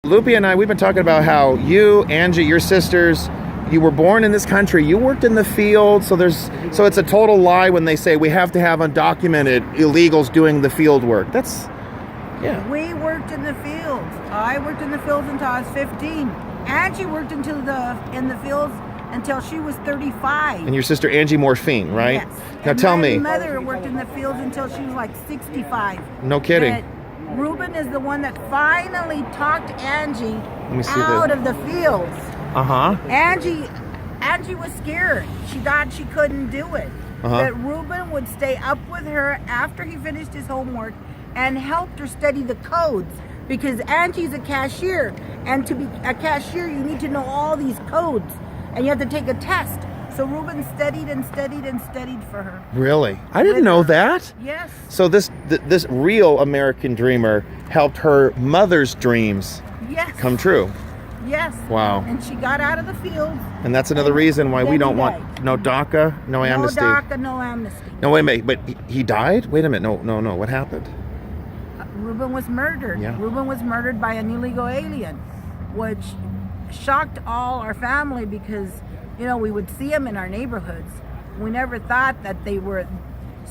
Lupe and I, we've been talking about how you, Angie, your sisters, you were born in this country. You worked in the field, so it's a total lie when they say we have to have undocumented illegals doing the field work. Yeah. We worked in the fields. I worked in the fields until I was 15. Angie worked in the fields until she was 35. And your sister Angie Morfin, right? Yes. Now and tell my me. My mother worked in the fields until she was like 65. No kidding. But Ruben is the one that finally talked Angie out of the fields. Uh-huh. Angie was scared. She thought she couldn't do it. Uh-huh. But Ruben would stay up with her after he finished his homework and helped her study the codes, because Angie's a cashier, and to be a cashier you need to know all these codes and you have to take a test. So Ruben studied and studied and studied for her. Really? I didn't know that. Yes. So this real American dreamer helped her mother's dreams come true. Yes. Wow. And she got out of the field. And that's another reason why we don't want no DACA, no amnesty. No DACA, no amnesty. No, wait a minute. But he died? Wait a minute. No. What happened? Ruben was murdered. Yeah. Ruben was murdered by an illegal alien, which shocked all our family because, we would see them in our neighborhoods. We never thought that they were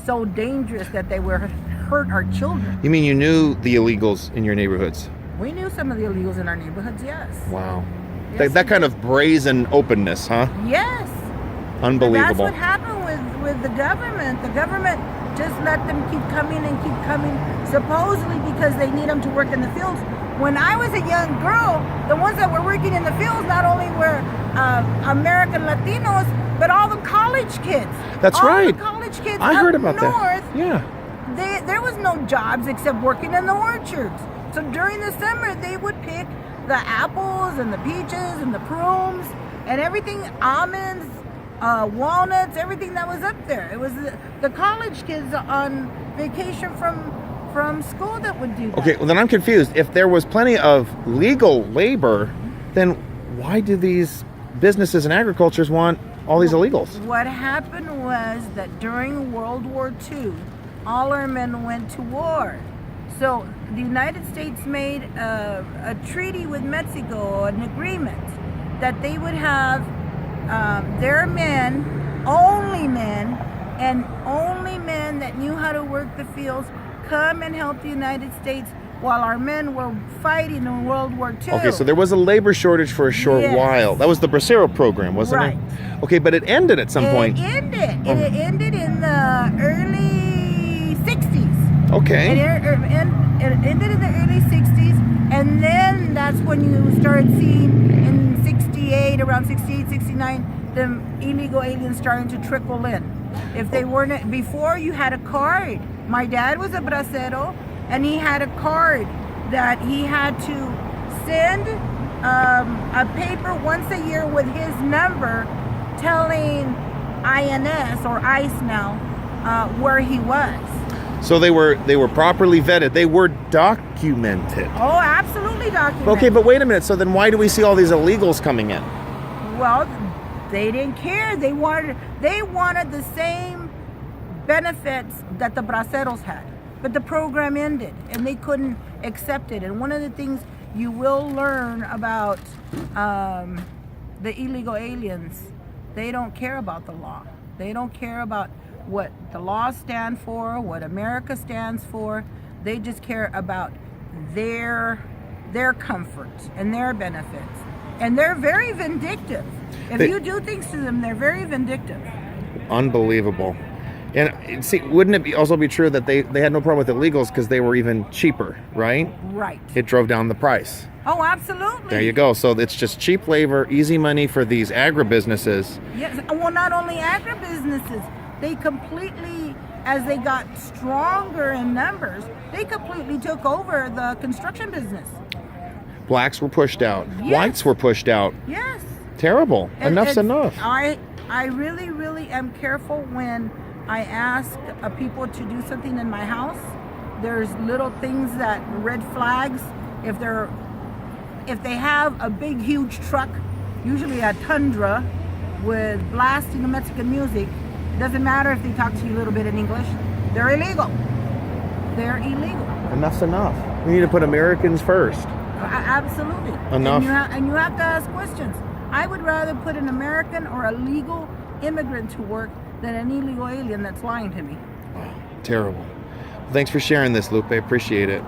so dangerous that they would hurt our children. You mean you knew the illegals in your neighborhoods? We knew some of the illegals in our neighborhoods, yes. Wow. Yes, that kind of brazen openness, huh? Yes. Unbelievable. But that's what happened with the government. The government just let them keep coming and keep coming, supposedly because they need them to work in the fields. When I was a young girl, the ones that were working in the fields not only were American Latinos, but all the college kids. That's right. The college kids I heard about north, that. Yeah. There was no jobs except working in the orchards. So during the summer, they would pick the apples and the peaches and the prunes and everything, almonds, walnuts, everything that was up there. It was the college kids on vacation from school that would do that. Okay, well then I'm confused. If there was plenty of legal labor, then why do these businesses and agricultures want all these illegals? What happened was that during World War II, all our men went to war. So the United States made a treaty with Mexico, an agreement that they would have their men, and only men that knew how to work the fields, come and help the United States while our men were fighting in World War II. Okay, so there was a labor shortage for a short while. That was the Bracero program, wasn't it? Okay, but it ended at some point. It ended in the early 60s. Okay. It ended in the early 60s, and then that's when you started seeing in 68, around 68, 69, the illegal aliens starting to trickle in. If they weren't, before you had a card. My dad was a bracero, and he had a card that he had to send a paper once a year with his number telling INS or ICE now where he was. So they were properly vetted. They were documented. Oh, absolutely documented. Okay, but wait a minute. So then why do we see all these illegals coming in? Well, they didn't care. They wanted the same benefits that the braceros had. But the program ended and they couldn't accept it. And one of the things you will learn about the illegal aliens, they don't care about the law. They don't care about what the laws stand for, what America stands for. They just care about their comfort and their benefits. And they're very vindictive. If you do things to them, they're very vindictive. Unbelievable. And see, wouldn't it also be true that they had no problem with illegals because they were even cheaper, right? Right. It drove down the price. Oh, absolutely. There you go. So it's just cheap labor, easy money for these agribusinesses. Yes. Well, not only agribusinesses, they completely, as they got stronger in numbers, they completely took over the construction business. Blacks were pushed out. Yes. Whites were pushed out. Yes. Terrible. Enough's enough. I really, really am careful when I ask people to do something in my house. There's little things that red flags. If they have a big, huge truck, usually a Tundra, with blasting Mexican music, it doesn't matter if they talk to you a little bit in English. They're illegal. They're illegal. Enough's enough. We need to put Americans first. Absolutely. Enough. And you have to ask questions. I would rather put an American or a legal immigrant to work than an illegal alien that's lying to me. Wow, terrible. Thanks for sharing this, Lupe. Appreciate it.